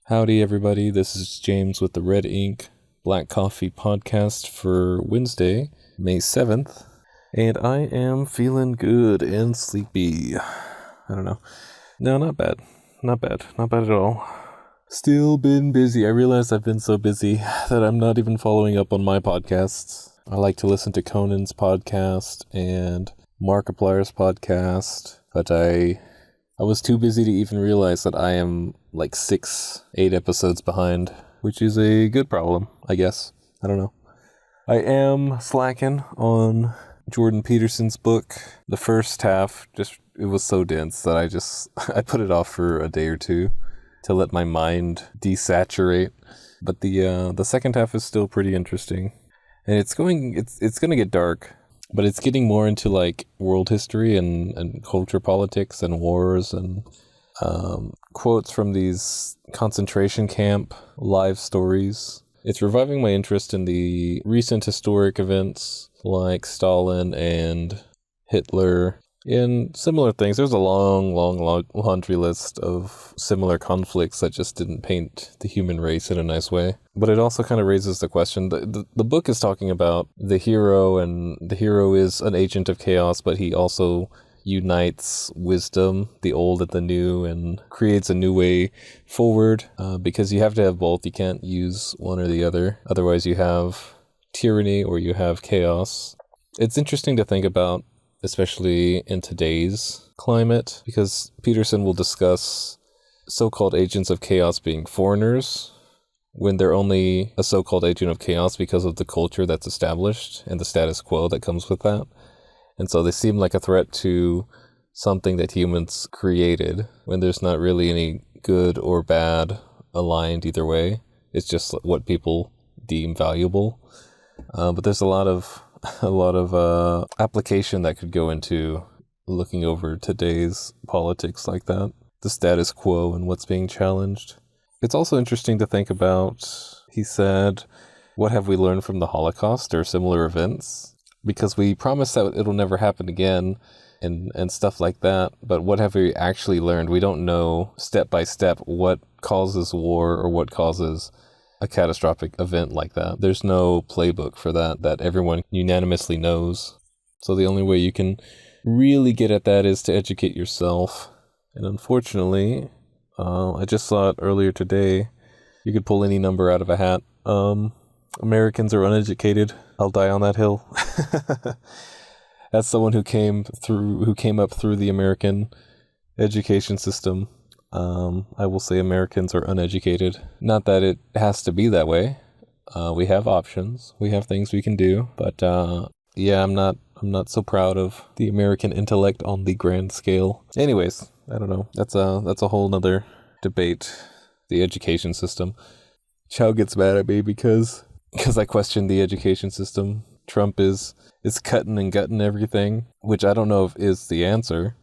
Howdy, everybody. This is James with the Redink Black Coffee Podcast for Wednesday, May 7th. And I am feeling good and sleepy. I don't know. No, not bad. Not bad. Not bad at all. Still been busy. I realize I've been so busy that I'm not even following up on my podcasts. I like to listen to Conan's podcast and Markiplier's podcast, but I was too busy to even realize that I am like 8 episodes behind, which is a good problem, I guess. I don't know. I am slacking on Jordan Peterson's book. The first half, it was so dense that I put it off for a day or two to let my mind desaturate. But the second half is still pretty interesting. And it's going to get dark. But it's getting more into like world history and culture politics and wars and quotes from these concentration camp live stories. It's reviving my interest in the recent historic events like Stalin and Hitler and similar things. There's a long laundry list of similar conflicts that just didn't paint the human race in a nice way. But it also kind of raises the question. The book is talking about the hero, and the hero is an agent of chaos, but he also unites wisdom, the old and the new, and creates a new way forward, because you have to have both. You can't use one or the other. Otherwise you have tyranny or you have chaos. It's interesting to think about, especially in today's climate, because Peterson will discuss so-called agents of chaos being foreigners when they're only a so-called agent of chaos because of the culture that's established and the status quo that comes with that. And so they seem like a threat to something that humans created when there's not really any good or bad aligned either way. It's just what people deem valuable. But there's a lot of application that could go into looking over today's politics like that, the status quo and what's being challenged. It's also interesting to think about, he said, what have we learned from the Holocaust or similar events? Because we promise that it'll never happen again and stuff like that, but what have we actually learned? We don't know step by step what causes war or what causes a catastrophic event like that. There's no playbook for that everyone unanimously knows. So the only way you can really get at that is to educate yourself. And unfortunately, I just saw it earlier today, you could pull any number out of a hat. Americans are uneducated. I'll die on that hill. As someone who came up through the American education system, I will say Americans are uneducated. Not that it has to be that way. We have options. We have things we can do. But yeah, I'm not so proud of the American intellect on the grand scale. Anyways, I don't know. That's a whole nother debate. The education system. Chow gets mad at me because I question the education system. Trump is cutting and gutting everything, which I don't know if is the answer.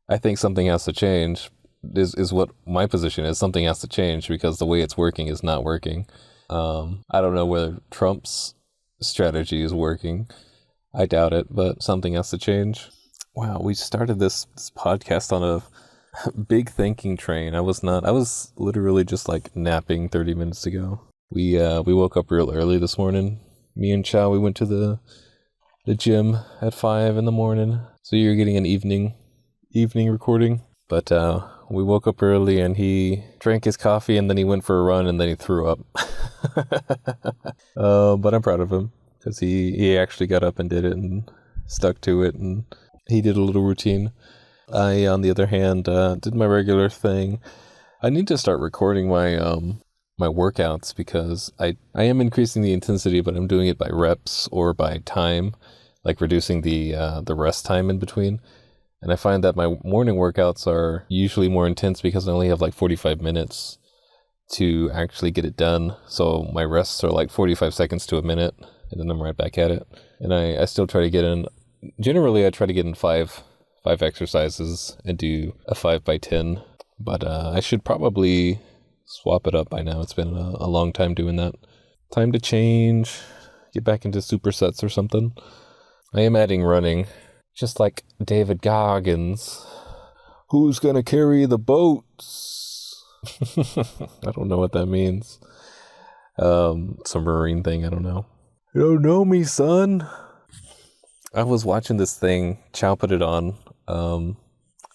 I think something has to change. Is what my position is. Something has to change because the way it's working is not working. I don't know whether Trump's strategy is working. I doubt it, but something has to change. Wow, we started this podcast on a big thinking train. I was literally just like napping 30 minutes ago. We woke up real early this morning. Me and Chow, we went to the gym at 5 a.m. So you're getting an evening recording. But we woke up early and he drank his coffee and then he went for a run and then he threw up. But I'm proud of him because he actually got up and did it and stuck to it, and he did a little routine. I, on the other hand, did my regular thing. I need to start recording my workouts because I am increasing the intensity, but I'm doing it by reps or by time, like reducing the rest time in between. And I find that my morning workouts are usually more intense because I only have like 45 minutes to actually get it done. So my rests are like 45 seconds to a minute, and then I'm right back at it. And I still try to get in, generally I try to get in five exercises and do a 5x10. But I should probably swap it up by now. It's been a long time doing that. Time to change, get back into supersets or something. I am adding running. Just like David Goggins. Who's gonna carry the boats? I don't know what that means. Some marine thing, I don't know. You don't know me, son. I was watching this thing, Chow put it on.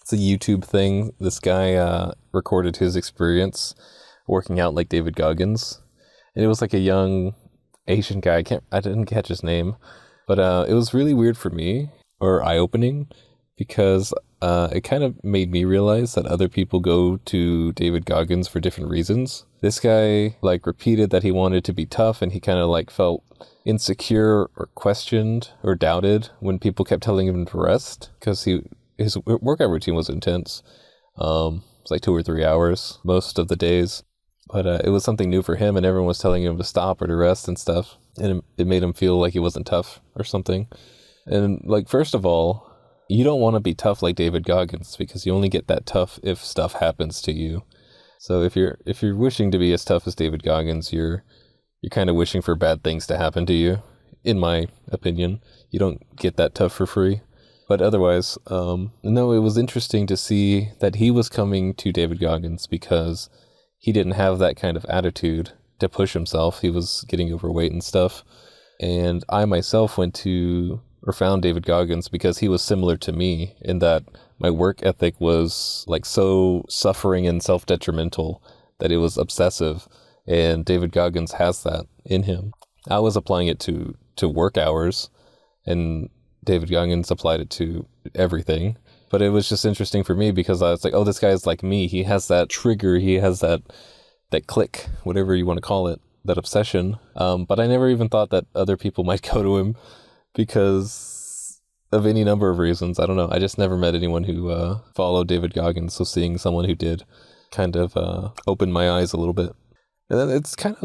It's a YouTube thing. This guy recorded his experience working out like David Goggins. And it was like a young Asian guy. I didn't catch his name. But it was really weird for me, or eye-opening, because it kind of made me realize that other people go to David Goggins for different reasons. This guy like repeated that he wanted to be tough, and he kind of like felt insecure or questioned or doubted when people kept telling him to rest, because his workout routine was intense. It's like 2 or 3 hours most of the days, but it was something new for him, and everyone was telling him to stop or to rest and stuff, and it made him feel like he wasn't tough or something. And like, first of all, you don't want to be tough like David Goggins, because you only get that tough if stuff happens to you. So if you're wishing to be as tough as David Goggins, you're kind of wishing for bad things to happen to you, in my opinion. You don't get that tough for free. But otherwise, no, it was interesting to see that he was coming to David Goggins because he didn't have that kind of attitude to push himself. He was getting overweight and stuff. And I myself found David Goggins because he was similar to me in that my work ethic was like so suffering and self-detrimental that it was obsessive. And David Goggins has that in him. I was applying it to work hours, and David Goggins applied it to everything. But it was just interesting for me because I was like, oh, this guy is like me. He has that trigger. He has that click, whatever you want to call it, that obsession. But I never even thought that other people might go to him because of any number of reasons. I don't know. I just never met anyone who followed David Goggins. So seeing someone who did kind of opened my eyes a little bit. And that's kind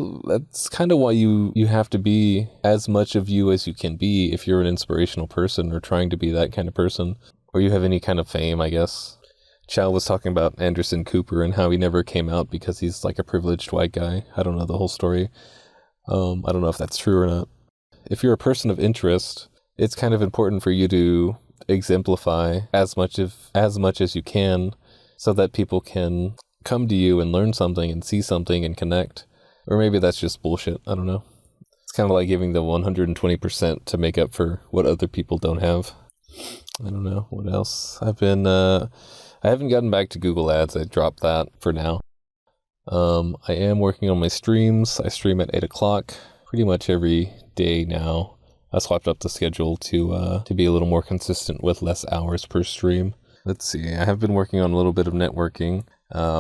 of why you have to be as much of you as you can be if you're an inspirational person or trying to be that kind of person, or you have any kind of fame, I guess. Chow was talking about Anderson Cooper and how he never came out because he's like a privileged white guy. I don't know the whole story. I don't know if that's true or not. If you're a person of interest, it's kind of important for you to exemplify as much as you can so that people can come to you and learn something and see something and connect. Or maybe that's just bullshit. I don't know. It's kind of like giving the 120% to make up for what other people don't have. I don't know. What else? I haven't gotten back to Google Ads. I dropped that for now. I am working on my streams. I stream at 8 o'clock pretty much every day now. I swapped up the schedule to be a little more consistent with less hours per stream. Let's see. I have been working on a little bit of networking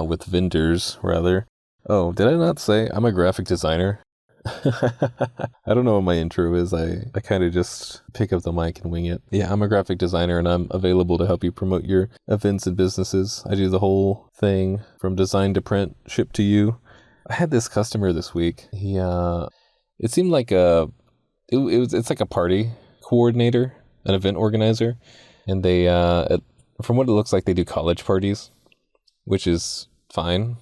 with vendors, rather. Oh, did I not say I'm a graphic designer? I don't know what my intro is. I kind of just pick up the mic and wing it. Yeah, I'm a graphic designer, and I'm available to help you promote your events and businesses. I do the whole thing from design to print, ship to you. I had this customer this week. It seemed like it's like a party coordinator, an event organizer, and they from what it looks like, they do college parties, which is fine.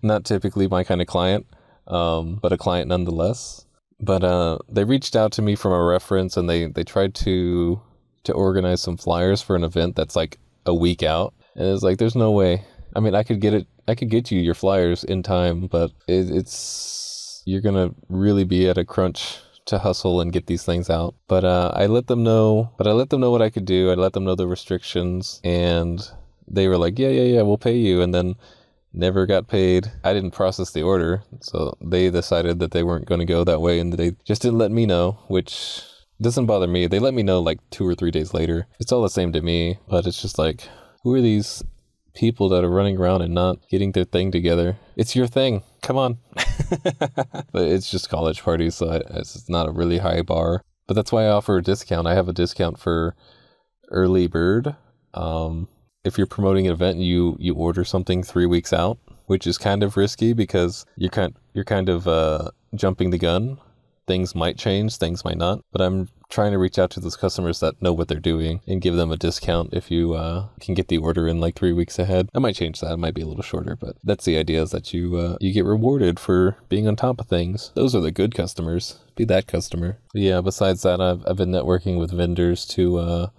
Not typically my kind of client, but a client nonetheless. But they reached out to me from a reference, and they tried to organize some flyers for an event that's like a week out. And it's like, there's no way. I mean, I could get you your flyers in time, but you're gonna really be at a crunch to hustle and get these things out. But I let them know what I could do. I let them know the restrictions, and they were like, yeah, we'll pay you. And then never got paid. I didn't process the order, so they decided that they weren't going to go that way, and they just didn't let me know, which doesn't bother me. They let me know like 2 or 3 days later. It's all the same to me, but it's just like, who are these people that are running around and not getting their thing together? It's your thing. Come on. But it's just college parties, so it's not a really high bar. But that's why I offer a discount. I have a discount for early bird. If you're promoting an event and you order something 3 weeks out, which is kind of risky because you're kind of jumping the gun. Things might change, things might not. But I'm trying to reach out to those customers that know what they're doing and give them a discount if you can get the order in like 3 weeks ahead. I might change that. It might be a little shorter, but that's the idea, is that you get rewarded for being on top of things. Those are the good customers. Be that customer. But yeah, besides that, I've been networking with vendors to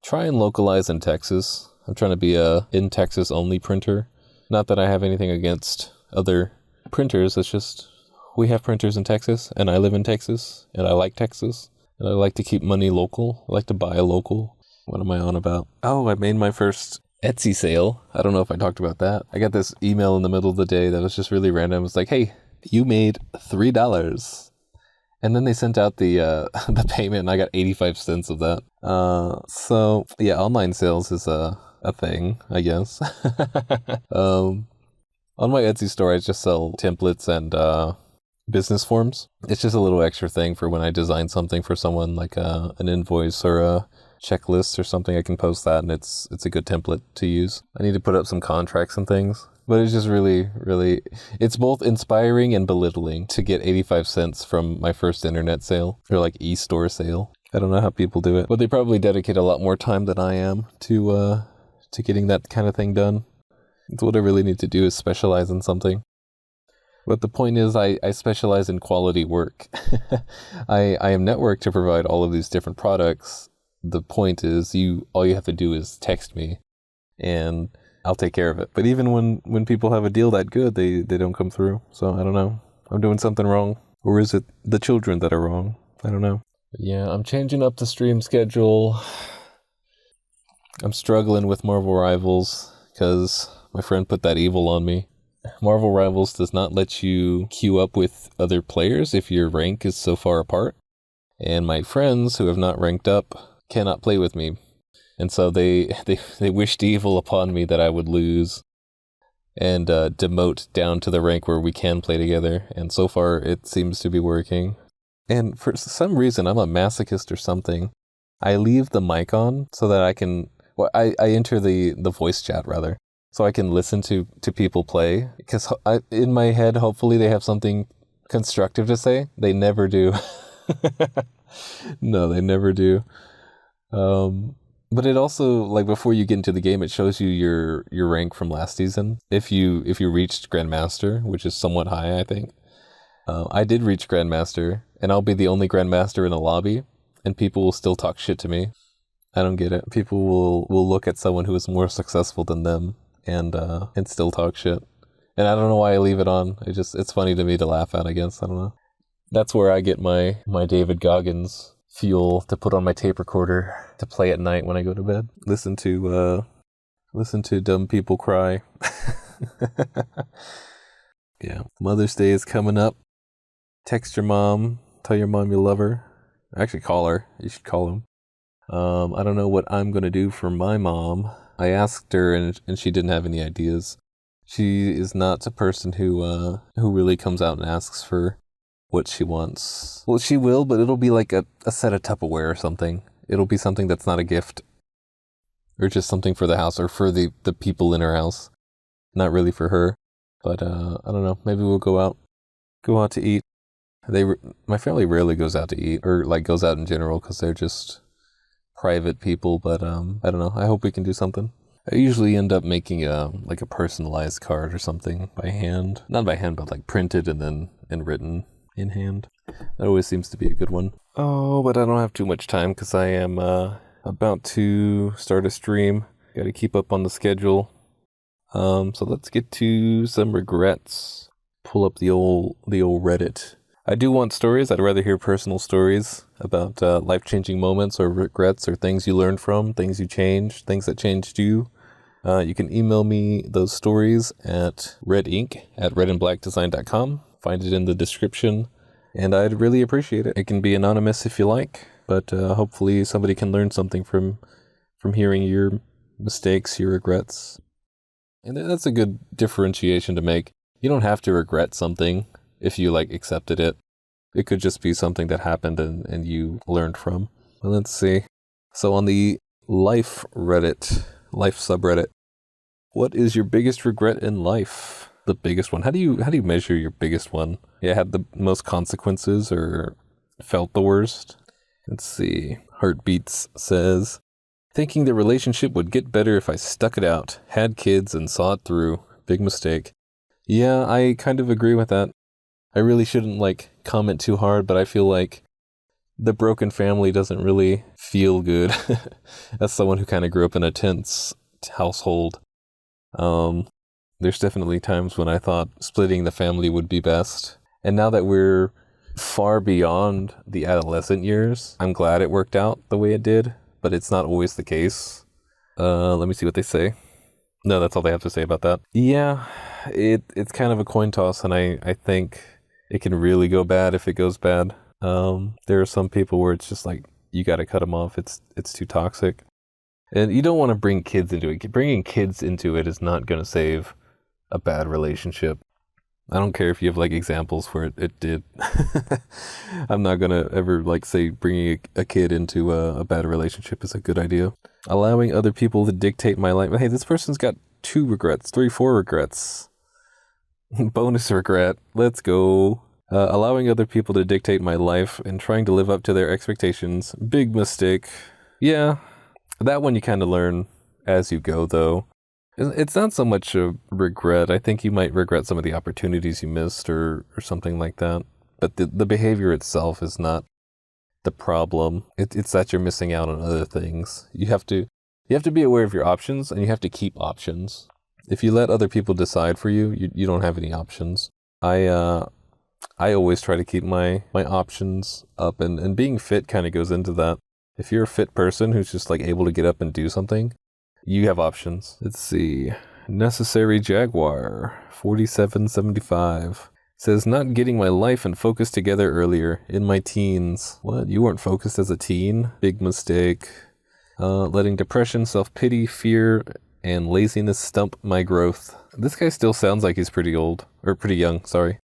try and localize in Texas. I'm trying to be a in Texas only printer. Not that I have anything against other printers, it's just we have printers in Texas, and I live in Texas, and I like Texas, and I like to keep money local. I like to buy local. What am I on about? Oh, I made my first Etsy sale. I don't know if I talked about that. I got this email in the middle of the day that was just really random. It was like, hey, you made $3. And then they sent out the the payment, and I got 85 cents of that. So yeah, online sales is a thing, I guess. On my Etsy store, I just sell templates and business forms. It's just a little extra thing for when I design something for someone, like an invoice or a checklist or something. I can post that, and it's a good template to use. I need to put up some contracts and things. But it's just really, it's both inspiring and belittling to get 85 cents from my first internet sale, or like e-store sale. I don't know how people do it, but they probably dedicate a lot more time than I am to getting that kind of thing done. It's what I really need to do, is specialize in something. But the point is, I specialize in quality work. I am networked to provide all of these different products. The point is, all you have to do is text me, and I'll take care of it. But even when people have a deal that good, they don't come through. So I don't know. I'm doing something wrong. Or is it the children that are wrong? I don't know. Yeah, I'm changing up the stream schedule. I'm struggling with Marvel Rivals because my friend put that evil on me. Marvel Rivals does not let you queue up with other players if your rank is so far apart. And my friends who have not ranked up cannot play with me. And so they wished evil upon me that I would lose and demote down to the rank where we can play together. And so far, it seems to be working. And for some reason, I'm a masochist or something. I leave the mic on so that I can... Well, I enter the voice chat, rather, so I can listen to people play. Because in my head, hopefully they have something constructive to say. They never do. No, they never do. But it also, like, before you get into the game, it shows you your rank from last season. If you reached Grandmaster, which is somewhat high, I think. I did reach Grandmaster, and I'll be the only Grandmaster in the lobby, and people will still talk shit to me. I don't get it. People will look at someone who is more successful than them and still talk shit. And I don't know why I leave it on. It's funny to me to laugh at, I guess. I don't know. That's where I get my David Goggins fuel to put on my tape recorder to play at night when I go to bed. Listen to dumb people cry. Yeah. Mother's Day is coming up. Text your mom. Tell your mom you love her. Actually, call her. You should call him. I don't know what I'm going to do for my mom. I asked her and she didn't have any ideas. She is not a person who really comes out and asks for what she wants. Well, she will, but it'll be like a set of Tupperware or something. It'll be something that's not a gift. Or just something for the house or for the people in her house. Not really for her. But I don't know. Maybe we'll go out to eat. My family rarely goes out to eat, or like goes out in general, because they're just private people. But I don't know. I hope we can do something. I usually end up making a personalized card or something by hand. Not by hand, but like printed and written in hand. That always seems to be a good one. Oh, but I don't have too much time because I am about to start a stream. Got to keep up on the schedule. So let's get to some regrets. Pull up the old Reddit. I do want stories. I'd rather hear personal stories about life-changing moments or regrets or things you learned from, things you changed, things that changed you. You can email me those stories at redink@redandblackdesign.com. Find it in the description, and I'd really appreciate it. It can be anonymous if you like, but hopefully somebody can learn something from hearing your mistakes, your regrets. And that's a good differentiation to make. You don't have to regret something if you accepted it. It could just be something that happened and you learned from. Well, let's see. So on the life subreddit, what is your biggest regret in life? The biggest one. How do you measure your biggest one? Yeah, had the most consequences or felt the worst? Let's see. Heartbeats says, thinking the relationship would get better if I stuck it out, had kids, and saw it through. Big mistake. Yeah, I kind of agree with that. I really shouldn't comment too hard, but I feel like the broken family doesn't really feel good. As someone who kind of grew up in a tense household. There's definitely times when I thought splitting the family would be best. And now that we're far beyond the adolescent years, I'm glad it worked out the way it did, but it's not always the case. Let me see what they say. No, that's all they have to say about that. Yeah, it's kind of a coin toss, and I think it can really go bad if it goes bad. There are some people where it's just like, you got to cut them off. It's too toxic. And you don't want to bring kids into it. Bringing kids into it is not going to save a bad relationship. I don't care if you have like examples where it did. I'm not going to ever like say bringing a kid into a bad relationship is a good idea. Allowing other people to dictate my life. Hey, this person's got 2 regrets, 3, 4 regrets. Bonus regret. Let's go. Allowing other people to dictate my life and trying to live up to their expectations. Big mistake. Yeah, that one you kind of learn as you go, though. It's not so much a regret. I think you might regret some of the opportunities you missed or something like that. But the behavior itself is not the problem. It's that you're missing out on other things. You have to be aware of your options, and you have to keep options. If you let other people decide for you, you don't have any options. I always try to keep my options up, and being fit kind of goes into that. If you're a fit person who's just like able to get up and do something, you have options. Let's see. Necessary Jaguar 4775 says, not getting my life and focus together earlier in my teens. What? You weren't focused as a teen? Big mistake. Letting depression, self-pity, fear, and laziness stump my growth. This guy still sounds like he's pretty old, or pretty young, sorry.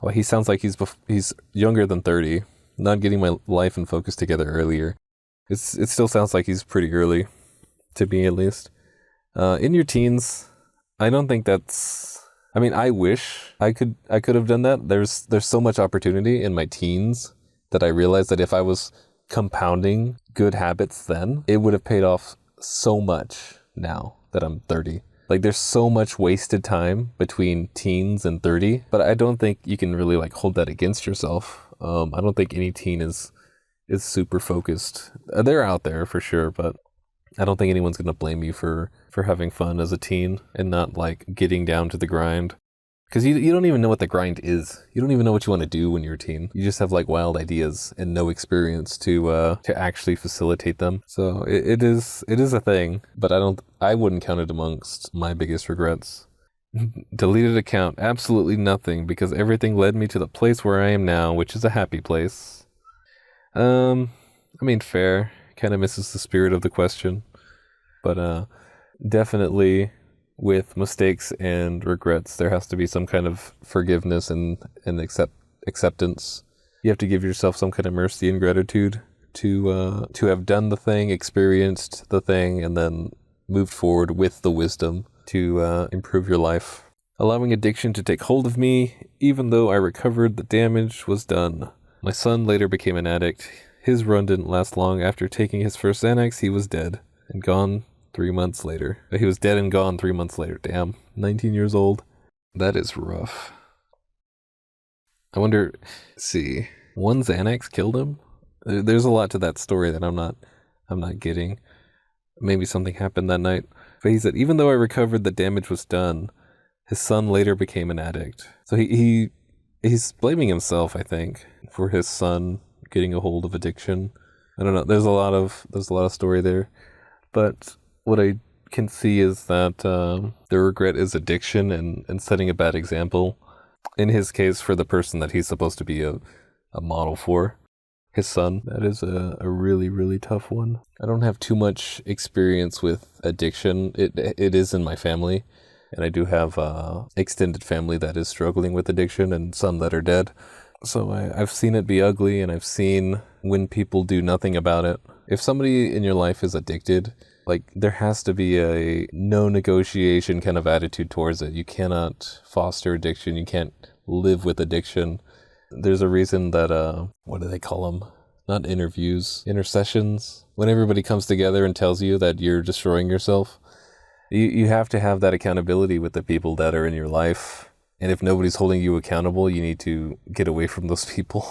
Well, he sounds like he's younger than 30. Not getting my life and focus together earlier. It still sounds like he's pretty early, to me at least. In your teens, I don't think that's... I mean, I wish I could have done that. There's so much opportunity in my teens that I realized that if I was compounding good habits then, it would have paid off so much now that I'm 30. Like, there's so much wasted time between teens and 30, but I don't think you can really like hold that against yourself. I don't think any teen is super focused. They're out there for sure, but I don't think anyone's going to blame you for having fun as a teen and not like getting down to the grind. Because you don't even know what the grind is. You don't even know what you want to do when you're a teen. You just have like wild ideas and no experience to actually facilitate them. So it is a thing, but I wouldn't count it amongst my biggest regrets. Deleted account, absolutely nothing, because everything led me to the place where I am now, which is a happy place. I mean, fair. Kind of misses the spirit of the question, but definitely with mistakes and regrets, there has to be some kind of forgiveness and acceptance. You have to give yourself some kind of mercy and gratitude to have done the thing, experienced the thing, and then moved forward with the wisdom to improve your life. Allowing addiction to take hold of me, even though I recovered, the damage was done. My son later became an addict. His run didn't last long. After taking his first Xanax, he was dead and gone 3 months later. He was dead and gone 3 months later. Damn. 19 years old. That is rough. I wonder, see, one Xanax killed him? There's a lot to that story that I'm not getting. Maybe something happened that night. But he said, even though I recovered, the damage was done. His son later became an addict. So he's blaming himself, I think, for his son getting a hold of addiction. I don't know. There's a lot of story there, but what I can see is that the regret is addiction and setting a bad example. In his case, for the person that he's supposed to be a model for, his son. That is a really, really tough one. I don't have too much experience with addiction. It is in my family, and I do have extended family that is struggling with addiction and some that are dead. So I've seen it be ugly, and I've seen when people do nothing about it. If somebody in your life is addicted, like, there has to be a no negotiation kind of attitude towards it. You cannot foster addiction. You can't live with addiction. There's a reason that, what do they call them? Not interviews, intercessions. When everybody comes together and tells you that you're destroying yourself, you have to have that accountability with the people that are in your life. And if nobody's holding you accountable, you need to get away from those people.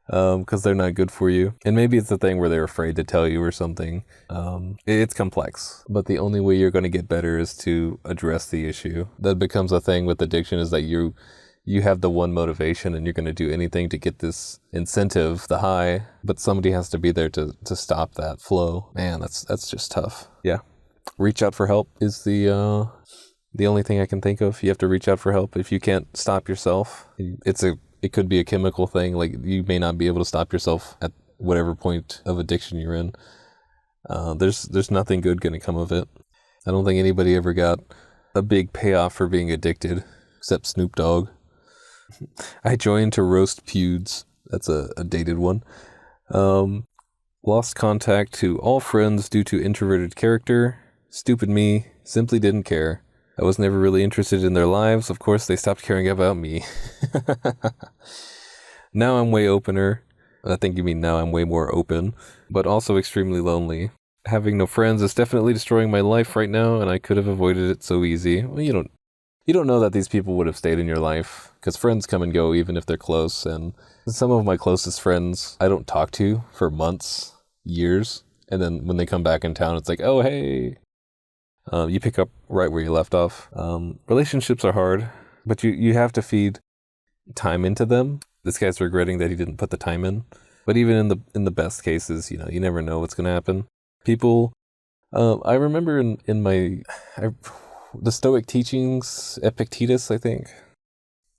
because they're not good for you. And maybe it's the thing where they're afraid to tell you or something. It's complex, but the only way you're going to get better is to address the issue. That becomes a thing with addiction, is that you have the one motivation and you're going to do anything to get this incentive, the high, but somebody has to be there to stop that flow. Man, that's just tough. Yeah. Reach out for help is the only thing I can think of. You have to reach out for help if you can't stop yourself. It could be a chemical thing. Like, you may not be able to stop yourself at whatever point of addiction you're in. There's nothing good going to come of it. I don't think anybody ever got a big payoff for being addicted, except Snoop Dogg. I joined to roast feuds. That's a dated one. Lost contact to all friends due to introverted character. Stupid me. Simply didn't care. I was never really interested in their lives. Of course, they stopped caring about me. Now I'm way opener. I think you mean now I'm way more open, but also extremely lonely. Having no friends is definitely destroying my life right now, and I could have avoided it so easy. Well, you don't know that these people would have stayed in your life, because friends come and go even if they're close, and some of my closest friends I don't talk to for months, years, and then when they come back in town, it's like, oh, hey. You pick up right where you left off. Relationships are hard, but you have to feed time into them. This guy's regretting that he didn't put the time in. But even in the best cases, you never know what's going to happen. People, I remember in the Stoic teachings, Epictetus, I think,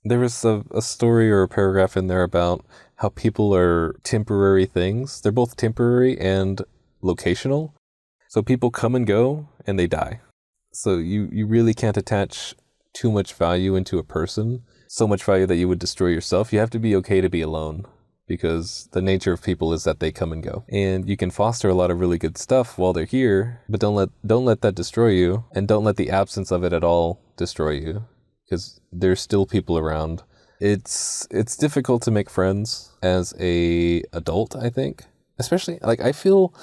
there was a story or a paragraph in there about how people are temporary things. They're both temporary and locational. So people come and go and they die. So you really can't attach too much value into a person, so much value that you would destroy yourself. You have to be okay to be alone, because the nature of people is that they come and go. And you can foster a lot of really good stuff while they're here, but don't let that destroy you, and don't let the absence of it at all destroy you, because there's still people around. It's difficult to make friends as a adult, I think. Especially, like, I feel...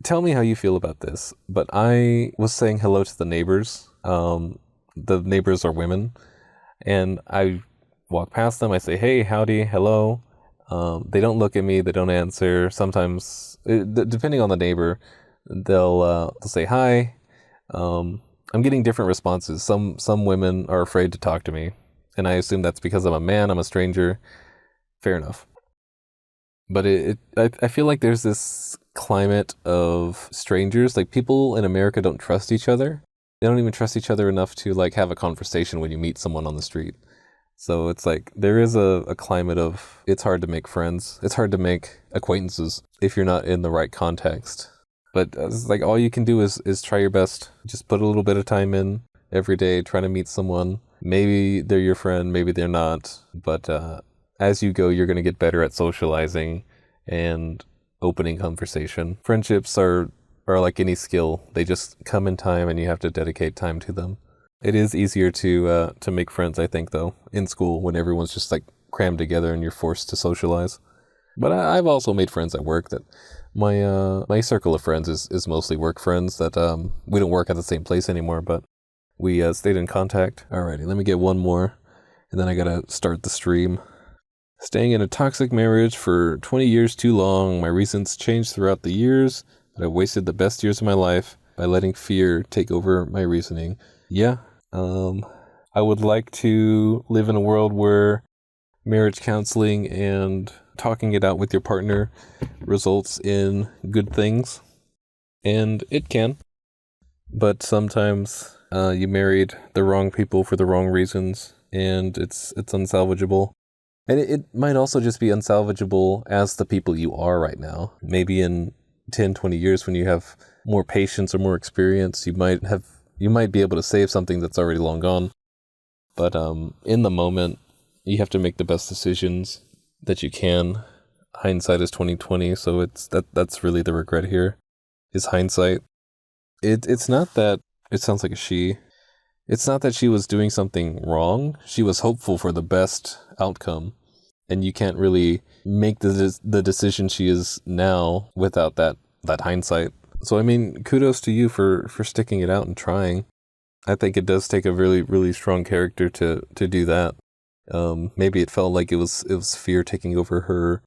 Tell me how you feel about this, but I was saying hello to the neighbors. The neighbors are women, and I walk past them. I say, hey, howdy, hello. They don't look at me. They don't answer. Sometimes, depending on the neighbor, they'll say hi. I'm getting different responses. Some women are afraid to talk to me, and I assume that's because I'm a man, I'm a stranger. Fair enough. But I feel like there's this climate of strangers. Like, people in America don't trust each other. They don't even trust each other enough to, like, have a conversation when you meet someone on the street. So it's like, there is a climate of, it's hard to make friends. It's hard to make acquaintances if you're not in the right context. But it's like, all you can do is try your best. Just put a little bit of time in every day, trying to meet someone. Maybe they're your friend, maybe they're not. But as you go, you're going to get better at socializing and opening conversation. Friendships are like any skill. They just come in time, and you have to dedicate time to them. It is easier to make friends, I think, though, in school, when everyone's just like crammed together and you're forced to socialize. But I've also made friends at work. That my circle of friends is mostly work friends that we don't work at the same place anymore, but we stayed in contact. Alrighty, let me get one more, and then I gotta start the stream. Staying in a toxic marriage for 20 years too long. My reasons changed throughout the years, but I wasted the best years of my life by letting fear take over my reasoning. Yeah, I would like to live in a world where marriage counseling and talking it out with your partner results in good things. And it can. But sometimes you married the wrong people for the wrong reasons, and it's unsalvageable. And it might also just be unsalvageable as the people you are right now. Maybe in 10, 20 years, when you have more patience or more experience, you might be able to save something that's already long gone. But in the moment, you have to make the best decisions that you can. Hindsight is 20/20, so that's really the regret here, is hindsight. It's not that, it sounds like a she. It's not that she was doing something wrong. She was hopeful for the best outcome. And you can't really make the decision she is now without that hindsight. So, I mean, kudos to you for sticking it out and trying. I think it does take a really, really strong character to do that. Maybe it felt like it was fear taking over her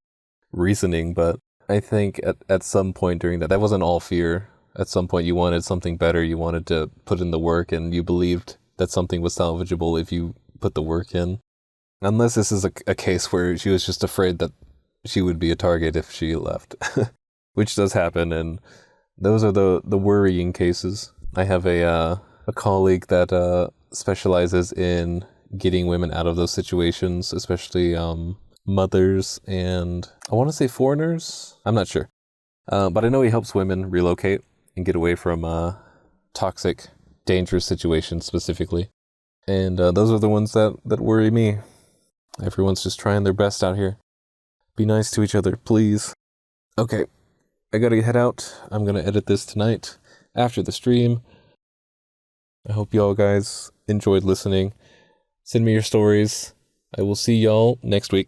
reasoning, but I think at some point during that wasn't all fear. At some point you wanted something better, you wanted to put in the work, and you believed that something was salvageable if you put the work in. Unless this is a case where she was just afraid that she would be a target if she left, which does happen, and those are the worrying cases. I have a colleague that specializes in getting women out of those situations, especially mothers and I want to say foreigners. I'm not sure, but I know he helps women relocate and get away from toxic, dangerous situations specifically. And those are the ones that worry me. Everyone's just trying their best out here. Be nice to each other, please. Okay, I gotta head out. I'm gonna edit this tonight after the stream. I hope y'all guys enjoyed listening. Send me your stories. I will see y'all next week.